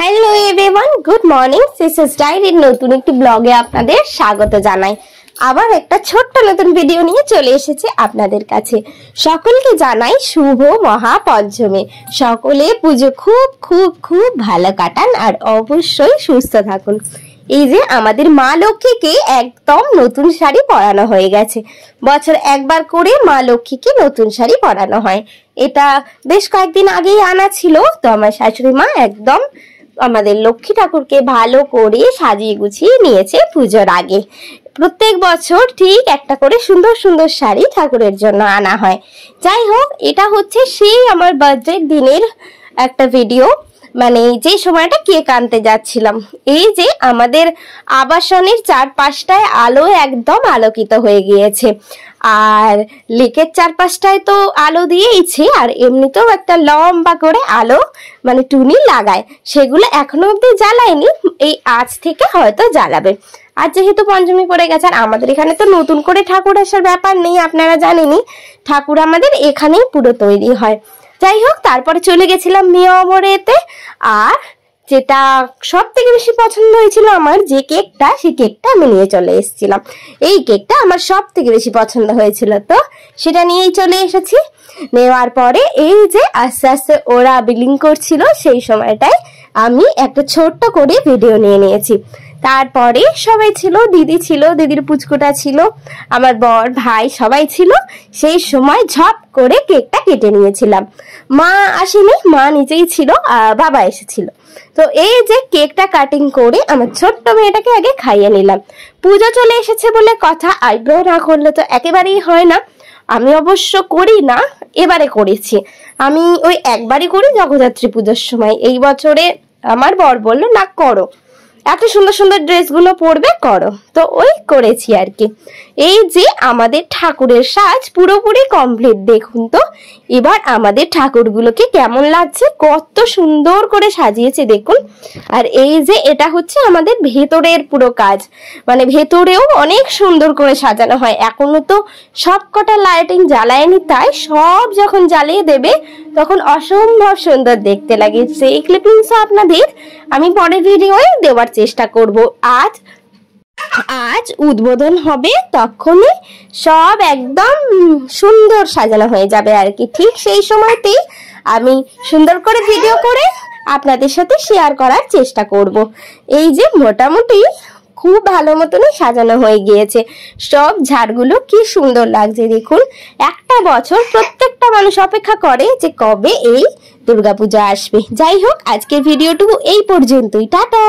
Hello everyone, good morning. Sisters ডায়েরির নতুন একটি ব্লগে আপনাদের স্বাগত জানাই। আবার একটা ছোট্ট নতুন ভিডিও নিয়ে চলে এসেছে আপনাদের কাছে। সকলকে জানাই শুভ মহাপঞ্চমী। সকলে পুজো খুব খুব খুব ভালো কাটান আর অবশ্যই সুস্থ থাকুন। এই যে আমাদের মা লক্ষ্মীকে একদম নতুন শাড়ি পরানো হয়ে গেছে। বছর একবার করে মা লক্ষ্মীকে নতুন শাড়ি পরানো হয়। এটা বেশ কয়েকদিন আগেই আনা ছিল। তো আমার শাশুড়ি মা একদম আমাদের লক্ষ্মী ঠাকুরকে ভালো করে সাজিয়ে গুছিয়ে নিয়েছে পুজোর আগে। প্রত্যেক বছর ঠিক একটা করে সুন্দর সুন্দর শাড়ি ঠাকুরের জন্য আনা হয়। যাই হোক, এটা হচ্ছে সেই আমার বার্থডের দিনের একটা ভিডিও, মানে যে সময়টা কেক আনতে যাচ্ছিলাম। এই যে আমাদের আবাসনের চারপাশটায় আলো একদম আলোকিত হয়ে গিয়েছে, আর লেকের চারপাশটায় তো আলো দিয়েইছে, আর এমনিতেও একটা লম্বা করে আলো মানে টুনি লাগায়, সেগুলো এখনো অব্দি জ্বালায়নি, এই আজ থেকে হয়তো জ্বালাবে। আর যেহেতু পঞ্চমী পড়ে গেছে, আর আমাদের এখানে তো নতুন করে ঠাকুর আসার ব্যাপার নেই, আপনারা জানেনই, ঠাকুর আমাদের এখানেই পুরো তৈরি হয়। যাই হোক, তারপরে চলে গেছিলাম মিয়ামরেতে। আর যেটা সব থেকে বেশি পছন্দ হয়েছিল আমার, যে কেকটা, সেই কেকটা আমি নিয়ে চলে এসেছিলাম। এই কেকটা আমার সব থেকে বেশি পছন্দ হয়েছিল, তো সেটা নিয়েই চলে এসেছি। নেওয়ার পরে এই যে আস্তে আস্তে ওরা বিলিং করছিল, সেই সময়টায় আমি একটা ছোট্ট করে ভিডিও নিয়ে নিয়েছি। তারপরে সবাই ছিল, দিদি ছিল, দিদির পুচকুটা ছিল, আমার বর ভাই সবাই ছিল। সেই সময় ঝপ করে কেকটা কেটে নিয়েছিলাম। মা আসেনি, মা নিজেই ছিল, বাবা এসেছিল। তো এই যে কেকটা কাটিং করে আমার ছোট্ট মেয়েটাকে আগে খাইয়ে নিলাম। পুজো চলে এসেছে বলে কথা, আইব্রো না করলে তো একেবারেই হয় না। আমি অবশ্য করি না, এবারে করেছি। আমি ওই একবারই করি জগদ্ধাত্রী পুজোর সময়। এই বছরে আমার বর বললো না করো, এত সুন্দর সুন্দর ড্রেসগুলো পরবে, করো, তো ওই করেছি আর কি। এই যে আমাদের ঠাকুরের সাজ পুরোপুরি কমপ্লিট। দেখুন তো এবার আমাদের ঠাকুরগুলোকে কেমন লাগছে, কত সুন্দর করে সাজিয়েছে দেখুন। আর এই যে এটা হচ্ছে আমাদের ভেতরের পুরো কাজ, মানে ভেতরেও অনেক সুন্দর করে সাজানো হয়। এখনো তো সব কটা লাইটিং জ্বালায়নি, তাই সব যখন জ্বালিয়ে দেবে তখন অসম্ভব সুন্দর দেখতে লাগে। সেই ক্লিপিংসও আপনাদের আমি পরের ভিডিওয়ে দেওয়ার চেষ্টা করব। আজ উদ্বোধন হবে, তখনই সব একদম সুন্দর সাজানো হয়ে যাবে আর কি। ঠিক সেই সময়তেই আমি সুন্দর করে ভিডিও করে আপনাদের সাথে শেয়ার করার চেষ্টা করব। এই যে মোটামুটি খুব ভালো মতনই সাজানো হয়ে গিয়েছে। সব ঝাড়গুলো কি সুন্দর লাগছে দেখুন। একটা বছর প্রত্যেকটা মানুষ অপেক্ষা করে যে কবে এই দুর্গাপূজা আসবে। যাই হোক, আজকের ভিডিওটুকু এই পর্যন্তই। টাটা।